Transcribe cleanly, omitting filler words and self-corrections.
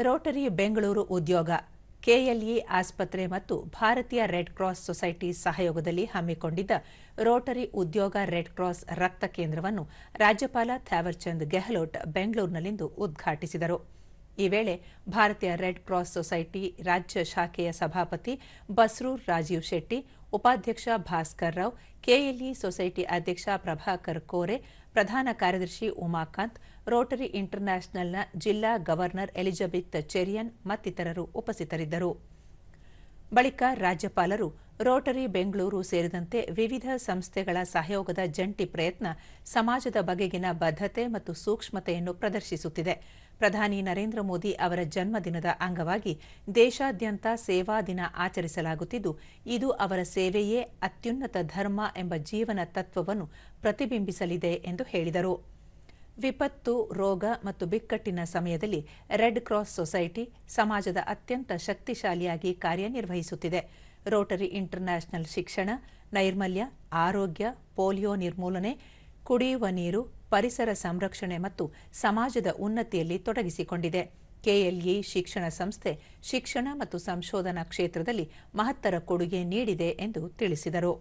Rotary Bengaluru ಉದ್ಯೋಗ KLE ಆಸ್ಪತ್ರೆ ಮತ್ತು ಭಾರತೀಯ ರೆಡ್ ಕ್ರಾಸ್ ಸೊಸೈಟಿ ಸಹಯೋಗದಲ್ಲಿ ಹಮ್ಮಿಕೊಂಡಿದ್ದ ರೋಟರಿ ಉದ್ಯೋಗ ರೆಡ್ ಕ್ರಾಸ್ ರಕ್ತ ಕೇಂದ್ರವನ್ನು ರಾಜ್ಯಪಾಲ ಥಾವರ್ಚಂದ್ ಗೆಹ್ಲೋಟ್ ಬೆಂಗಳೂರಿನಲ್ಲಿಂದು ಉದ್ಘಾಟಿಸಿದರು. ಈ ವೇಳೆ ಭಾರತೀಯ ರೆಡ್ ಕ್ರಾಸ್ ಸೊಸೈಟಿ ರಾಜ್ಯ ಶಾಖೆಯ ಸಭಾಪತಿ ಬಸ್ರೂರ್ ರಾಜೀವ್ ಶೆಟ್ಟಿ, ಉಪಾಧ್ಯಕ್ಷ ಭಾಸ್ಕರ್ ರಾವ್, ಕೆಎಲ್ಇ ಸೊಸೈಟಿ ಅಧ್ಯಕ್ಷ ಪ್ರಭಾಕರ್ ಕೋರೆ, ಪ್ರಧಾನ ಕಾರ್ಯದರ್ಶಿ ಉಮಾಕಾಂತ್, ರೋಟರಿ ಇಂಟರ್ನ್ಯಾಷನಲ್ನ ಜಿಲ್ಲಾ ಗವರ್ನರ್ ಎಲಿಜಬೆತ್ ಚೆರಿಯನ್ ಮತ್ತಿತರರು ಉಪಸ್ಥಿತರಿದ್ದರು. ಬಳಿಕ ರಾಜ್ಯಪಾಲರು ರೋಟರಿ ಬೆಂಗಳೂರು ಸೇರಿದಂತೆ ವಿವಿಧ ಸಂಸ್ಥೆಗಳ ಸಹಯೋಗದ ಜಂಟಿ ಪ್ರಯತ್ನ ಸಮಾಜದ ಬಗೆಗಿನ ಬದ್ಧತೆ ಮತ್ತು ಸೂಕ್ಷ್ಮತೆಯನ್ನು ಪ್ರದರ್ಶಿಸುತ್ತಿದೆ. ಪ್ರಧಾನಿ ನರೇಂದ್ರ ಮೋದಿ ಅವರ ಜನ್ಮದಿನದ ಅಂಗವಾಗಿ ದೇಶಾದ್ಯಂತ ಸೇವಾ ದಿನ ಆಚರಿಸಲಾಗುತ್ತಿದ್ದು, ಇದು ಅವರ ಸೇವೆಯೇ ಅತ್ಯುನ್ನತ ಧರ್ಮ ಎಂಬ ಜೀವನ ತತ್ವವನ್ನು ಪ್ರತಿಬಿಂಬಿಸಲಿದೆ ಎಂದು ಹೇಳಿದರು. ವಿಪತ್ತು, ರೋಗ ಮತ್ತು ಬಿಕ್ಕಟ್ಟಿನ ಸಮಯದಲ್ಲಿ ರೆಡ್ ಕ್ರಾಸ್ ಸೊಸೈಟಿ ಸಮಾಜದ ಅತ್ಯಂತ ಶಕ್ತಿಶಾಲಿಯಾಗಿ ಕಾರ್ಯನಿರ್ವಹಿಸುತ್ತಿದೆ. ರೋಟರಿ ಇಂಟರ್ನ್ಯಾಷನಲ್ ಶಿಕ್ಷಣ, ನೈರ್ಮಲ್ಯ, ಆರೋಗ್ಯ, ಪೋಲಿಯೋ ನಿರ್ಮೂಲನೆ, ಕುಡಿಯುವ ನೀರು, ಪರಿಸರ ಸಂರಕ್ಷಣೆ ಮತ್ತು ಸಮಾಜದ ಉನ್ನತಿಯಲ್ಲಿ ತೊಡಗಿಸಿಕೊಂಡಿದೆ. ಕೆಎಲ್ಇ ಶಿಕ್ಷಣ ಸಂಸ್ಥೆ ಶಿಕ್ಷಣ ಮತ್ತು ಸಂಶೋಧನಾ ಕ್ಷೇತ್ರದಲ್ಲಿ ಮಹತ್ತರ ಕೊಡುಗೆ ನೀಡಿದೆ ಎಂದು ತಿಳಿಸಿದರು.